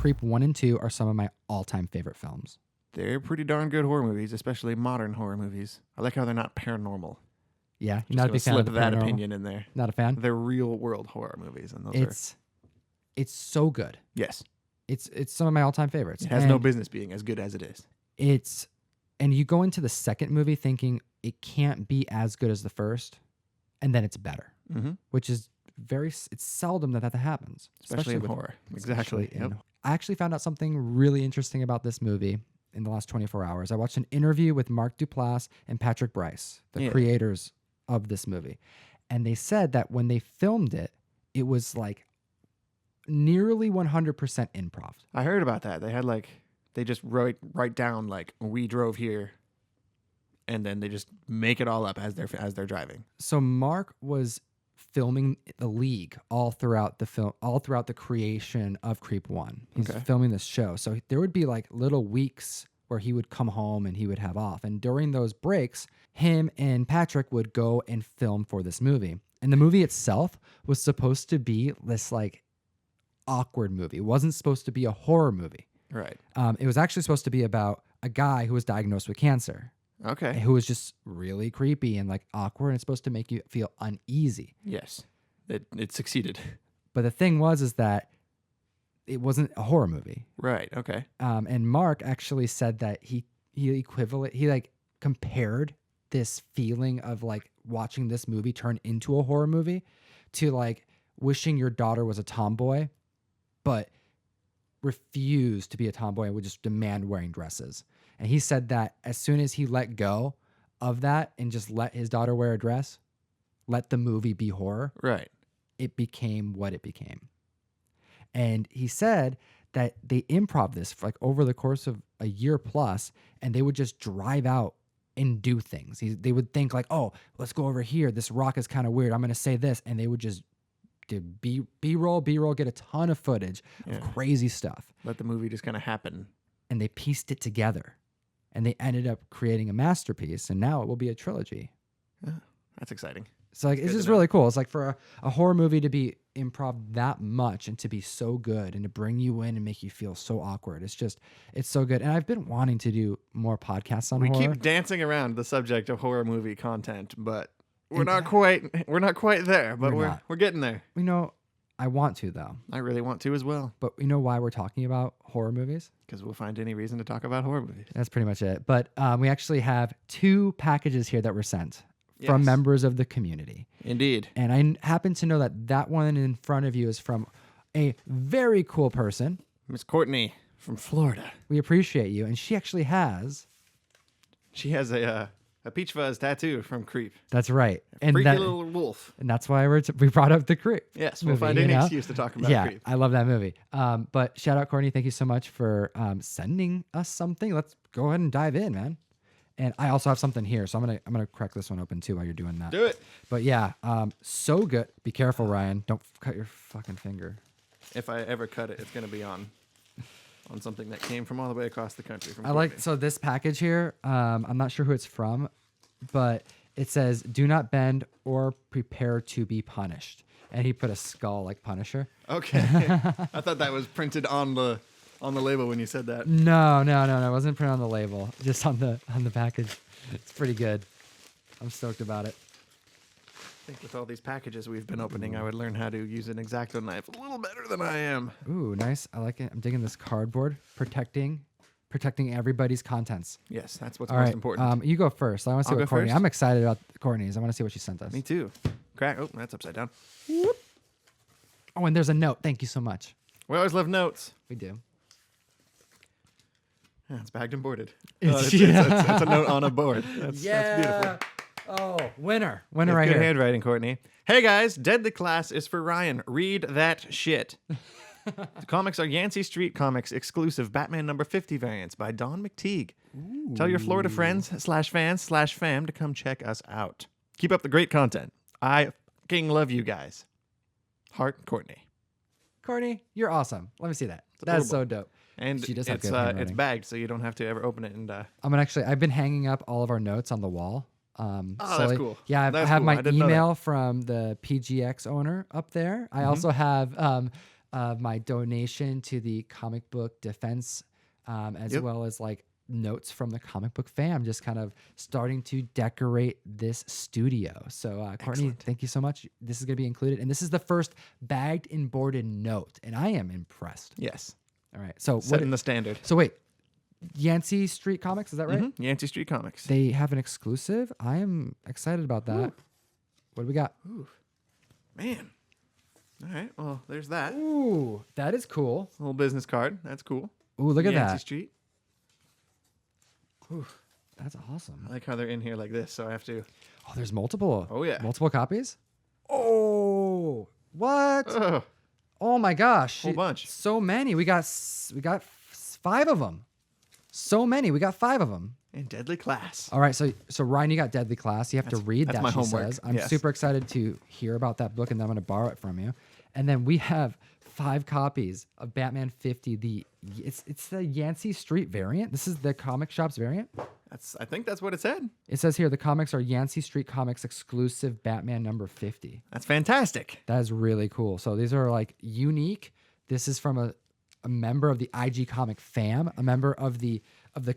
Creep 1 and 2 are some of my all-time favorite films. They're pretty darn good horror movies, especially modern horror movies. I like how they're not paranormal. Yeah, Just not a big fan of slip the that paranormal? opinion in there. Not a fan? They're real world horror movies, and those It's so good. yes, It's some of my all-time favorites. it has no business being as good as it is. And you go into the second movie thinking it can't be as good as the first, and then it's better, which is it's seldom that happens. Especially in horror. Exactly. Yep. I actually found out something really interesting about this movie in the last 24 hours. I watched an interview with Mark Duplass and Patrick Bryce, the creators of this movie. And they said that when they filmed it, it was like nearly 100% improv. I heard about that. They had they just write down we drove here, and then they just make it all up as they're driving. So Mark was filming The League all throughout the film, all throughout the creation of Creep 1. He's filming this show. So there would be little weeks where he would come home and he would have off. And during those breaks, him and Patrick would go and film for this movie. And the movie itself was supposed to be this awkward movie. It wasn't supposed to be a horror movie. Right. It was actually supposed to be about a guy who was diagnosed with cancer. Okay. Who was just really creepy and awkward, and it's supposed to make you feel uneasy. Yes. It succeeded. But the thing is that it wasn't a horror movie. Right. Okay. And Mark actually said that he compared this feeling of watching this movie turn into a horror movie to wishing your daughter was a tomboy, but refused to be a tomboy and would just demand wearing dresses. And he said that as soon as he let go of that and just let his daughter wear a dress, let the movie be horror, right, it became what it became. And he said that they improv this for over the course of a year plus, and they would just drive out and do things. They would think oh, let's go over here. This rock is kind of weird. I'm going to say this. And they would just do B-roll, get a ton of footage of crazy stuff. Let the movie just kind of happen. And they pieced it together. And they ended up creating a masterpiece, and now it will be a trilogy. That's exciting. So it's just really cool. It's for a horror movie to be improv that much and to be so good and to bring you in and make you feel so awkward. It's so good. And I've been wanting to do more podcasts on horror. We keep dancing around the subject of horror movie content, but we're not quite there, but we're getting there. I want to, though. I really want to as well. But you know why we're talking about horror movies? Because we'll find any reason to talk about horror movies. That's pretty much it. But we actually have 2 packages here that were sent from members of the community. Indeed. And I happen to know that one in front of you is from a very cool person. Miss Courtney from Florida. We appreciate you. And she actually has... She has a peach fuzz tattoo from Creep. That's right. Freaky little wolf. And that's why we brought up the Creep. Yes, we'll find any excuse to talk about Creep. I love that movie. But shout out, Courtney. Thank you so much for sending us something. Let's go ahead and dive in, man. And I also have something here, so I'm gonna crack this one open too while you're doing that. Do it. But yeah, so good. Be careful, Ryan. Don't cut your fucking finger. If I ever cut it, it's gonna be on something that came from all the way across the country. So this package here, I'm not sure who it's from, but it says, "Do not bend or prepare to be punished." And he put a skull like Punisher. Okay. I thought that was printed on the label when you said that. No. It wasn't printed on the label, just on the package. It's pretty good. I'm stoked about it. I think with all these packages we've been opening, I would learn how to use an X-Acto knife a little better than I am. Ooh, nice. I like it. I'm digging this cardboard, protecting everybody's contents. Yes, that's what's most important. You go first. I want to see what Courtney. First? I'm excited about Courtney's. I want to see what she sent us. Me too. Crack. Oh, that's upside down. Oh, and there's a note. Thank you so much. We always love notes. We do. Yeah, it's bagged and boarded. It's a note on a board. That's beautiful. Oh, winner It's right good here. handwriting, Courtney. Hey guys, Deadly Class is for Ryan. Read that shit. The comics are Yancey Street Comics exclusive Batman number 50 variants by Don McTeague. Ooh. Tell your Florida friends /fans/fam to come check us out. Keep up the great content. I fucking love you guys. Heart, Courtney. Courtney, you're awesome. Let me see that. That's so dope. And she does have it's bagged, so you don't have to ever open it. And I've been hanging up all of our notes on the wall. That's cool. Yeah, I have cool. my email from the PGX owner up there. I also have of my donation to the comic book defense, as well as like notes from the comic book fam, just kind of starting to decorate this studio. So Courtney, Excellent. thank you so much. This is going to be included, and this is the first bagged and boarded note, and I am impressed. Yes. All right, so Setting the standard. So wait, Yancey Street Comics, is that right? Mm-hmm. Yancey Street Comics. They have an exclusive. I am excited about that. Ooh. What do we got? Ooh. Man. All right. Well, there's that. Ooh, that is cool. Little business card. That's cool. Ooh, look at Yancey that. Street. Ooh, that's awesome. I like how they're in here like this, so I have to. Oh, there's multiple. Oh, yeah. Multiple copies? Oh, what? Oh, Oh my gosh. Whole bunch. So many. We got 5 of them. So many. We got 5 of them. and Deadly Class. All right, so Ryan, you got Deadly Class. You have to read that's that. my She homework. says. I'm Yes. super excited to hear about that book, and then I'm going to borrow it from you. And then we have 5 copies of Batman 50. It's the Yancey Street variant. This is the comic shop's variant. I think that's what it said. It says here the comics are Yancey Street Comics exclusive Batman number 50. That's fantastic. That is really cool. So these are like unique. This is from a member of the IG Comic fam, a member of the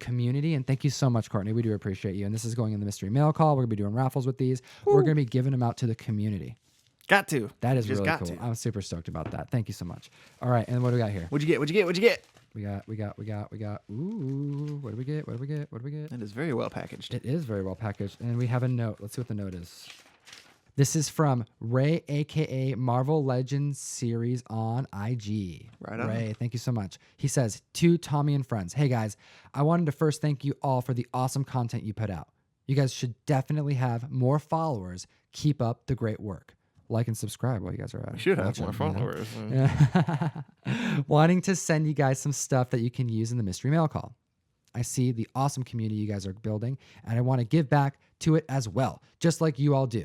community. And thank you so much, Courtney. We do appreciate you. And this is going in the mystery mail call. We're gonna be doing raffles with these. We're gonna be giving them out to the community. Got to. That is Just really got cool. to. I'm super stoked about that. Thank you so much. All right, and what do we got here? What'd you get? What'd you get? What'd you get? We got. Ooh, what do we get? What do we get? What do we get? That is very well packaged. It is very well packaged. And we have a note. Let's see what the note is. This is from Ray, aka Marvel Legends series on IG. Right on. Ray, thank you so much. He says, to Tommy and friends, hey guys, I wanted to first thank you all for the awesome content you put out. You guys should definitely have more followers. Keep up the great work. Like and subscribe while you guys are We should have watching, more you know? followers. Wanting to send you guys some stuff that you can use in the mystery mail call. I see the awesome community you guys are building, and I want to give back to it as well, just like you all do.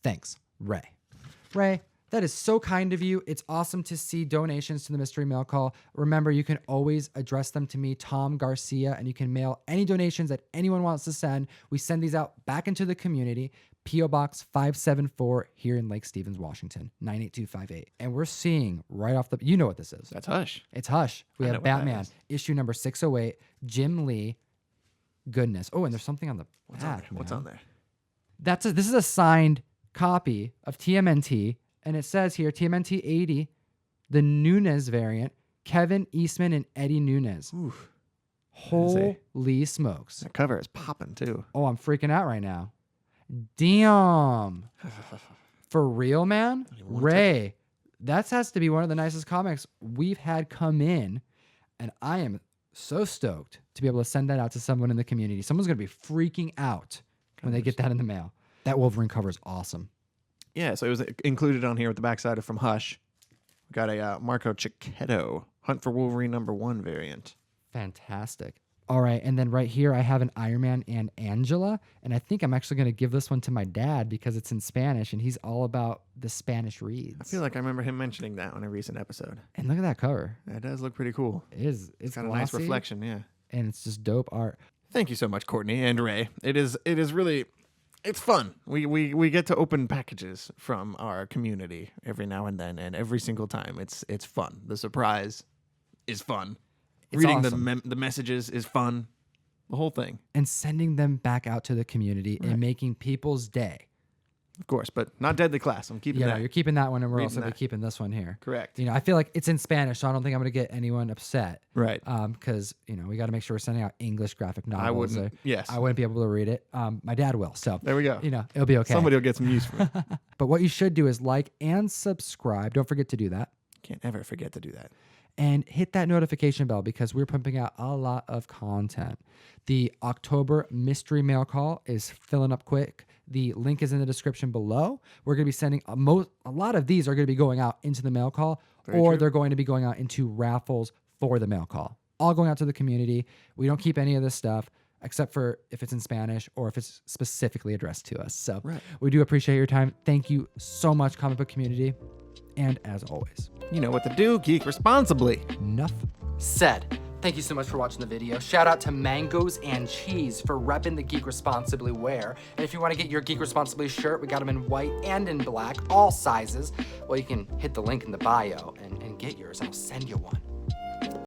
Thanks, Ray. Ray, that is so kind of you. It's awesome to see donations to the mystery mail call. Remember, you can always address them to me, Tom Garcia, and you can mail any donations that anyone wants to send. We send these out back into the community. P.O. Box 574 here in Lake Stevens, Washington, 98258. And we're seeing right off the, you know what this is. That's Hush. It's Hush. We I know have what that Batman, is. issue number 608, Jim Lee. Goodness. Oh, and there's something on the What's on back. there? What's man. on there? This is a signed copy of TMNT, and it says here TMNT 80, the Nunez variant, Kevin Eastman and Eddie Nunez. Ooh, Holy smokes. that cover is popping too. Oh, I'm freaking out right now. Damn. For real, man? Ray, that has to be one of the nicest comics we've had come in, and I am so stoked to be able to send that out to someone in the community. Someone's going to be freaking out when they get that in the mail. That Wolverine cover is awesome. Yeah, so it was included on here with the backside of From Hush. We got a Marco Cicchetto Hunt for Wolverine #1 variant. Fantastic. All right, and then right here I have an Iron Man and Angela, and I think I'm actually going to give this one to my dad because it's in Spanish, and he's all about the Spanish reads. I feel like I remember him mentioning that on a recent episode. And look at that cover. That does look pretty cool. It's Got a glossy, nice reflection, yeah. and it's just dope art. Thank you so much, Courtney and Ray. It is really, it's fun. We get to open packages from our community every now and then, and every single time it's fun. The surprise is fun. It's Reading awesome. the messages is fun. The whole thing, And sending them back out to the community Right. and making people's day. of course, but not Deadly Class. I'm keeping You know, that. you're keeping that one, and we're Reading also gonna be that. keeping this one here. Correct. You know, I feel like it's in Spanish, so I don't think I'm gonna get anyone upset. Right. Because you know we got to make sure we're sending out English graphic novels. I wouldn't. Yes. I wouldn't be able to read it. My dad will, so There we go. you know it'll be okay. Somebody will get some use from it. But what you should do is like and subscribe. Don't forget to do that. Can't ever forget to do that. And hit that notification bell because we're pumping out a lot of content. The October mystery mail call is filling up quick. The link is in the description below. We're going to be sending a lot of these are going to be going out into the mail call, Very or true. they're going to be going out into raffles for the mail call. All going out to the community. We don't keep any of this stuff except for if it's in Spanish or if it's specifically addressed to us. So Right. we do appreciate your time. Thank you so much, comic book community. And as always, You know what to do. Geek responsibly. enough said. Thank you so much for watching the video. Shout out to Mangoes and Cheese for repping the Geek Responsibly wear. And if you want to get your Geek Responsibly shirt, we got them in white and in black, all sizes. Well, you can hit the link in the bio and can get yours, I'll send you one.